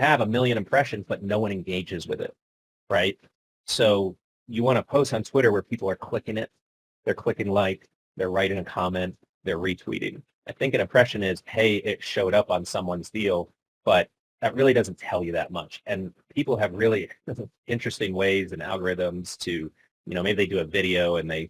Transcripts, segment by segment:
have 1 million impressions, but no one engages with it, right? So you want to post on Twitter where people are clicking it, they're clicking like, they're writing a comment, they're retweeting. I think an impression is, hey, it showed up on someone's deal, but that really doesn't tell you that much. And people have really interesting ways and algorithms to, maybe they do a video and they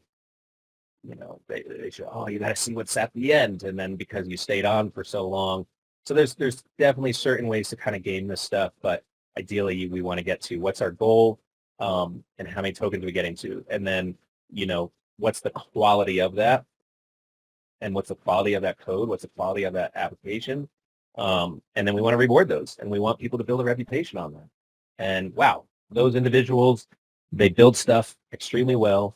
show, oh, you got to see what's at the end. And then because you stayed on for so long. So there's definitely certain ways to kind of game this stuff, but ideally we want to get to what's our goal, and how many tokens are we getting to? And then, what's the quality of that? And what's the quality of that code? What's the quality of that application? And then we want to reward those, and we want people to build a reputation on that. And wow, those individuals, they build stuff extremely well.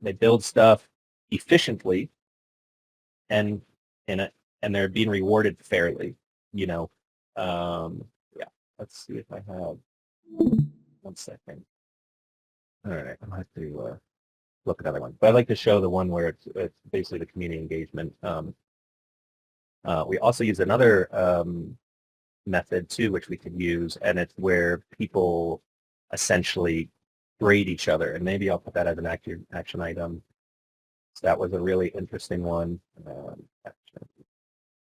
They build stuff efficiently, and they're being rewarded fairly. Yeah. Let's see if I have 1 second. All right, I'm gonna have to look at another one, but I'd like to show the one where it's basically the community engagement. We also use another method too, which we can use, and it's where people essentially grade each other, and maybe I'll put that as an action item. So that was a really interesting one.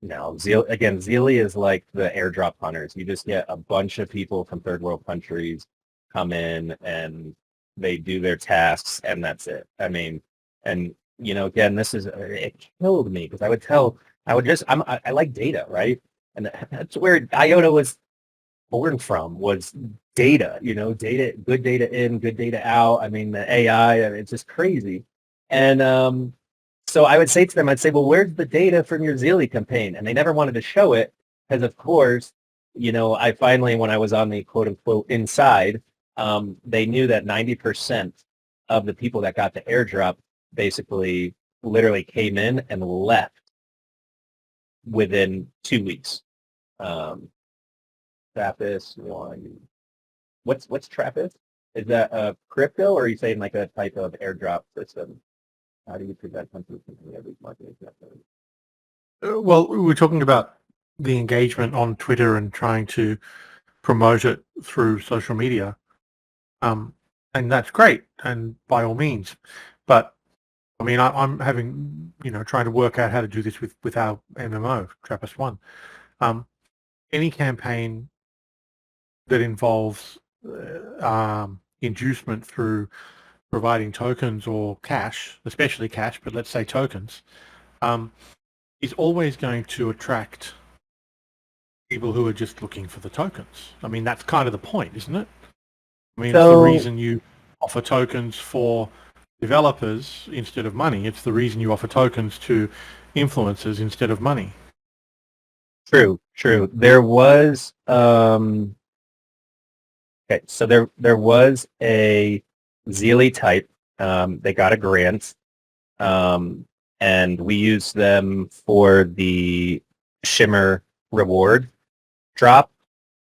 Now, Zealy is like the airdrop hunters. You just get a bunch of people from third world countries come in and they do their tasks, and that's it. I mean, and again, it killed me because I like data, right? And that's where IOTA was born from, was data, data, good data in, good data out. I mean, the AI, it's just crazy. And so I would say to them, well, where's the data from your Zealy campaign? And they never wanted to show it because, of course, I finally, when I was on the quote unquote inside, they knew that 90% of the people that got the airdrop basically literally came in and left within 2 weeks. Trappist one. What's Trappist? Is that a crypto, or are you saying like a type of airdrop system? How do you prevent countries from every marketing campaign? Well, we're talking about the engagement on Twitter and trying to promote it through social media. And that's great, and by all means. But I mean, I'm having, trying to work out how to do this with our MMO, Trappist One. Any campaign that involves inducement through providing tokens or cash, especially cash, but let's say tokens, is always going to attract people who are just looking for the tokens. I mean, that's kind of the point, isn't it? I mean, it's the reason you offer tokens for developers instead of money. It's the reason you offer tokens to influencers instead of money. True. There was okay, so there was a Zealy type. They got a grant, and we used them for the Shimmer reward drop.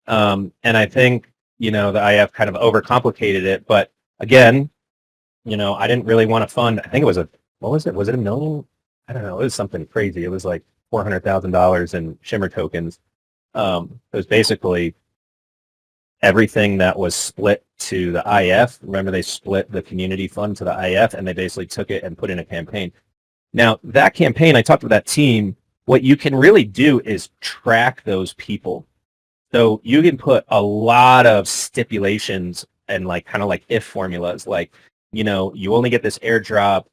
And I think the IF kind of overcomplicated it, but again, I didn't really want to fund. I think it was what was it? Was it $1 million? I don't know. It was something crazy. It was like $400,000 in Shimmer tokens. It was basically everything that was split to the IF. Remember, they split the community fund to the IF, and they basically took it and put in a campaign. Now, that campaign, I talked to that team. What you can really do is track those people. So you can put a lot of stipulations and kind of like if formulas, like, you only get this airdrop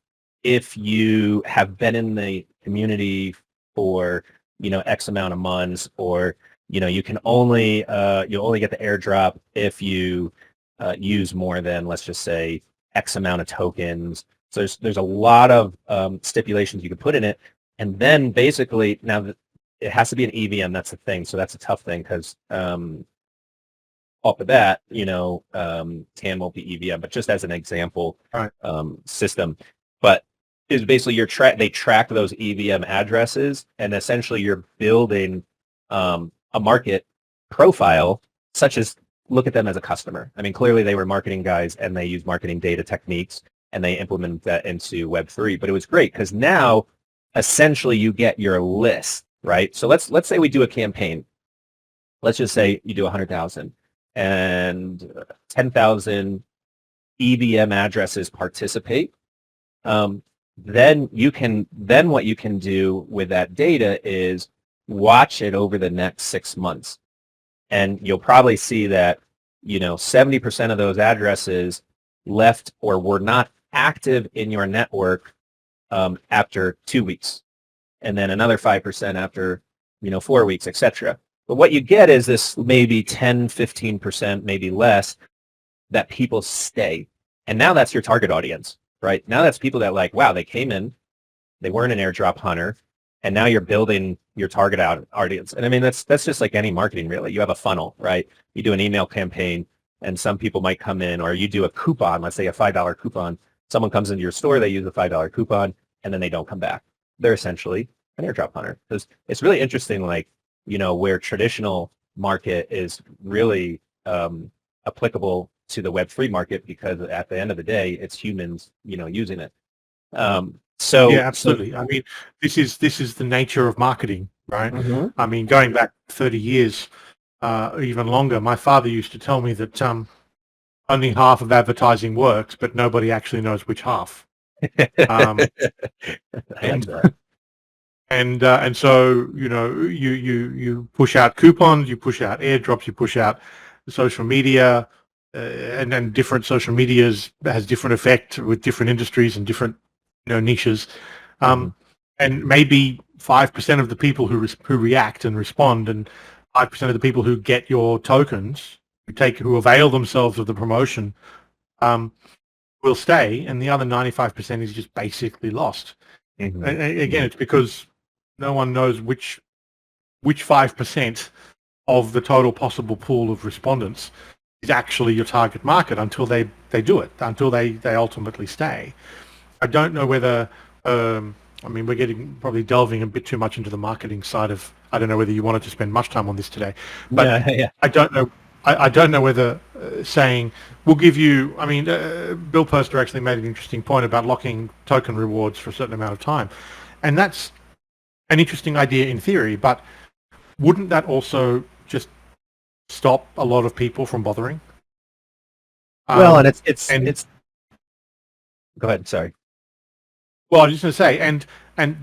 if you have been in the community for, X amount of months, or, you can only, you'll only get the airdrop if you use more than, let's just say, X amount of tokens. So there's a lot of stipulations you can put in it. And then basically, now it has to be an EVM, that's the thing. So that's a tough thing because off the bat, TAN won't be EVM, but just as an example, right. System. But is basically they track those EVM addresses, and essentially you're building a market profile, such as look at them as a customer. I mean, clearly they were marketing guys and they use marketing data techniques and they implemented that into Web3. But it was great because now essentially you get your list, right? So let's say we do a campaign. let's just say you do 100,000 and 10,000 EVM addresses participate. Then what you can do with that data is watch it over the next 6 months. And you'll probably see that, 70% of those addresses left or were not active in your network after 2 weeks. And then another 5% after, 4 weeks, etc. But what you get is this maybe 10, 15%, maybe less, that people stay. And now that's your target audience, right? Now that's people that like, wow, they came in, they weren't an airdrop hunter, and now you're building your target audience. And I mean, that's just like any marketing, really. You have a funnel, right? You do an email campaign, and some people might come in, or you do a coupon, let's say a $5 coupon. Someone comes into your store, they use a $5 coupon, and then they don't come back. They're essentially an airdrop hunter. Because it's really interesting, like, where traditional market is really applicable to the Web3 market, because at the end of the day, it's humans, using it. Yeah, absolutely. I mean, this is the nature of marketing, right? Mhm. I mean, going back 30 years, even longer, my father used to tell me that only half of advertising works, but nobody actually knows which half. Um, I like and that. and so you push out coupons, you push out airdrops, you push out social media, and then different social medias has different effect with different industries and different niches. Mhm. And maybe 5% of the people who react and respond, and 5% of the people who get your tokens, who avail themselves of the promotion, will stay, and the other 95% is just basically lost. Mhm. Again, it's because no one knows which 5% of the total possible pool of respondents is actually your target market until they do it, until they ultimately stay. I don't know whether, I mean, we're probably delving a bit too much into the marketing side of, I don't know whether you wanted to spend much time on this today, but Yeah, yeah. I don't know. I don't know whether saying we'll give you, I mean, Bill Purster actually made an interesting point about locking token rewards for a certain amount of time. And that's an interesting idea in theory, but wouldn't that also just stop a lot of people from bothering? Well, and And it's. Go ahead. Sorry. Well, I was just going to say, and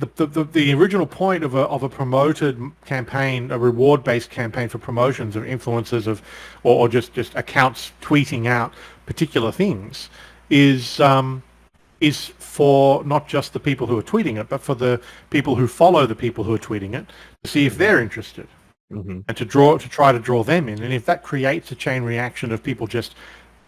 the original point of a promoted campaign, a reward-based campaign for promotions of influencers or just accounts tweeting out particular things, is for not just the people who are tweeting it, but for the people who follow the people who are tweeting it, to see if they're interested Mm-hmm. and to try to draw them in. And if that creates a chain reaction of people just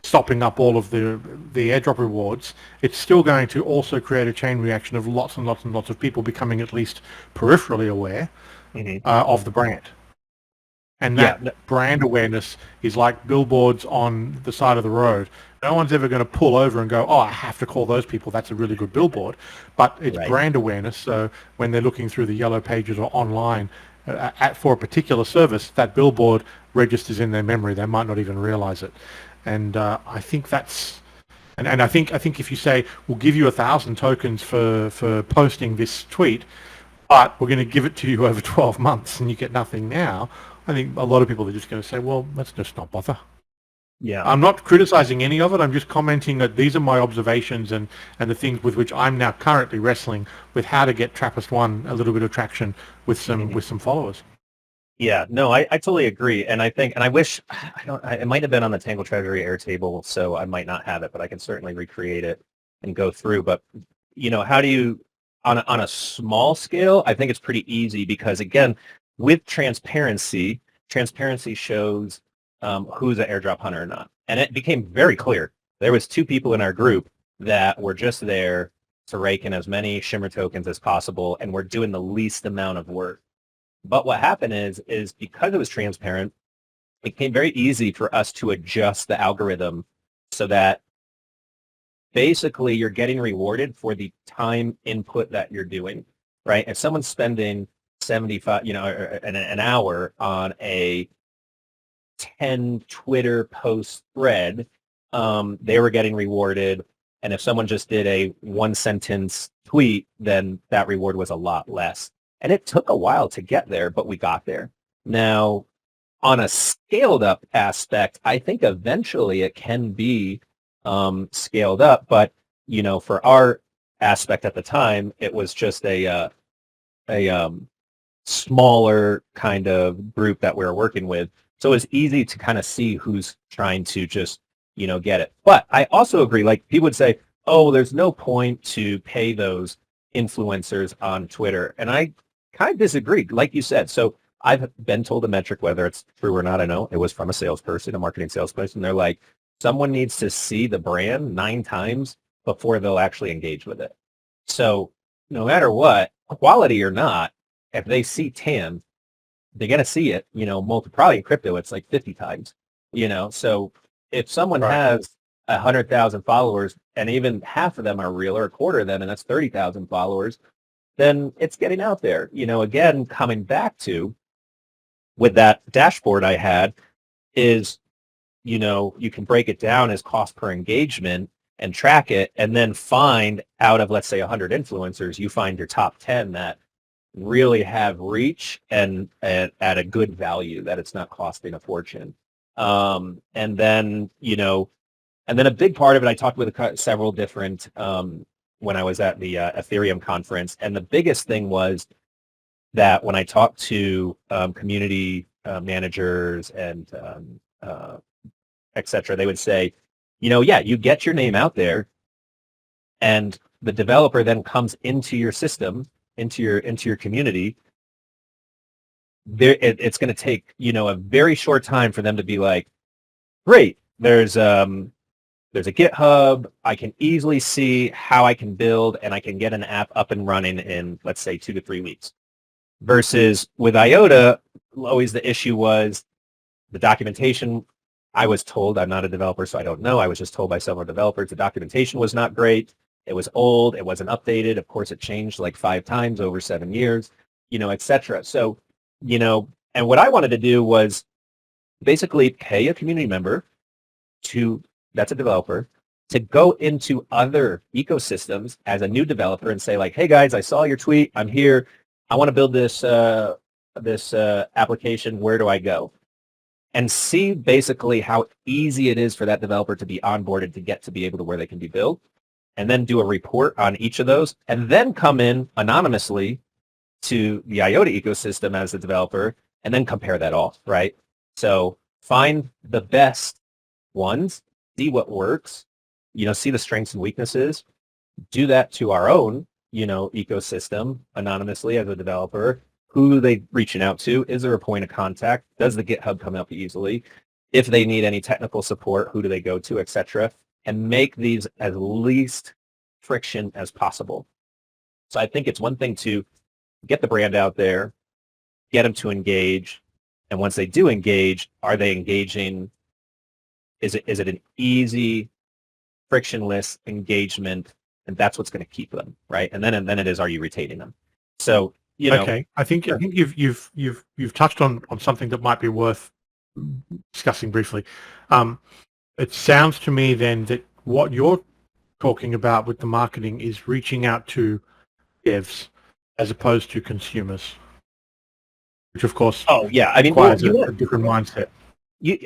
stopping up all of the airdrop rewards, it's still going to also create a chain reaction of lots and lots and lots of people becoming at least peripherally aware Mm-hmm. of the brand. And Yeah. that brand awareness is like billboards on the side of the road. No one's ever going to pull over and go, oh, I have to call those people. That's a really good billboard. But it's Right. brand awareness. So when they're looking through the yellow pages or online for a particular service, that billboard registers in their memory. They might not even realize it. And I think that's, and I think if you say we'll give you 1,000 tokens for posting this tweet, but we're going to give it to you over 12 months and you get nothing now, I think a lot of people are just going to say, well, let's just not bother. Yeah. I'm not criticizing any of it. I'm just commenting that these are my observations and the things with which I'm now currently wrestling with how to get TRAPPIST-1 a little bit of traction with some followers. Yeah, no, I totally agree, and I think, and I wish, I don't, it might have been on the Tangle Treasury Airtable, so I might not have it, but I can certainly recreate it and go through. But how do you, on a small scale? I think it's pretty easy because again, with transparency, transparency shows who's an airdrop hunter or not, and it became very clear. There was 2 people in our group that were just there to rake in as many Shimmer tokens as possible, and were doing the least amount of work. But what happened is because it was transparent, it became very easy for us to adjust the algorithm so that basically you're getting rewarded for the time input that you're doing, right? If someone's spending 75, an hour on a 10 Twitter post thread, they were getting rewarded. And if someone just did a 1 sentence tweet, then that reward was a lot less. And it took a while to get there, but we got there. Now, on a scaled up aspect, I think eventually it can be scaled up, but for our aspect at the time, it was just a smaller kind of group that we were working with. So it's easy to kind of see who's trying to just, get it. But I also agree, like people would say, oh, there's no point to pay those influencers on Twitter. And I kind of disagree, like you said. So I've been told a metric, whether it's true or not, I know it was from a salesperson, a marketing salesperson. They're like, someone needs to see the brand 9 times before they'll actually engage with it. So no matter what, quality or not, if they see TAM, they're going to see it, probably in crypto, it's like 50 times, so if someone Right. has 100,000 followers and even half of them are real or a quarter of them, and that's 30,000 followers, then it's getting out there, again, coming back to with that dashboard I had is, you can break it down as cost per engagement and track it and then find out of, let's say 100 influencers, you find your top 10 that really have reach and at a good value that it's not costing a fortune. And then, a big part of it, I talked with several different, when I was at the Ethereum conference, and the biggest thing was that when I talked to community managers and et cetera, they would say, yeah, you get your name out there and the developer then comes into your system, into your community. It's going to take a very short time for them to be like, great, there's a GitHub, I can easily see how I can build and I can get an app up and running in, let's say, 2 to 3 weeks. Versus with IOTA, always the issue was the documentation. I was told, I'm not a developer, so I don't know. I was just told by several developers the documentation was not great. It was old. It wasn't updated. Of course, it changed like 5 times over 7 years, et cetera. So, and what I wanted to do was basically pay a community member that's a developer, to go into other ecosystems as a new developer and say like, hey guys, I saw your tweet. I'm here. I want to build this application. Where do I go? And see basically how easy it is for that developer to be onboarded to get to be able to where they can be built, and then do a report on each of those, and then come in anonymously to the IOTA ecosystem as a developer, and then compare that all, right? So find the best ones, see what works, see the strengths and weaknesses, do that to our own, ecosystem anonymously as a developer. Who are they reaching out to? Is there a point of contact? Does the GitHub come up easily? If they need any technical support, who do they go to, etc. And make these as least friction as possible. So I think it's one thing to get the brand out there, get them to engage, and once they do engage, are they engaging? Is it an easy, frictionless engagement? And that's what's going to keep them, right? And then it is, are you retaining them? So Okay, I think you've touched on something that might be worth discussing briefly. It sounds to me then that what you're talking about with the marketing is reaching out to devs as opposed to consumers, which of course requires a different mindset. You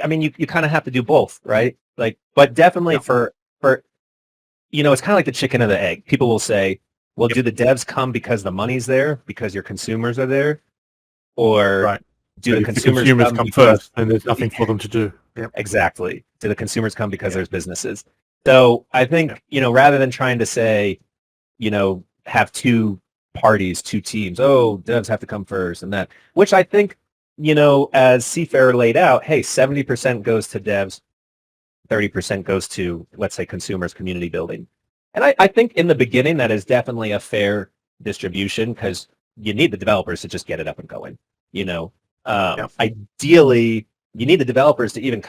kind of have to do both, right? Like, but definitely for it's kind of like the chicken or the egg. People will say, well, do the devs come because the money's there, because your consumers are there? Or do the consumers come first and there's nothing for them to do? Yep. Exactly. Do the consumers come because there's businesses? So I think, rather than trying to say, have 2 parties, 2 teams, oh, devs have to come first and that, which I think, as Seafarer laid out, hey, 70% goes to devs, 30% goes to, let's say, consumers, community building. And I think in the beginning, that is definitely a fair distribution because you need the developers to just get it up and going. Ideally, you need the developers to even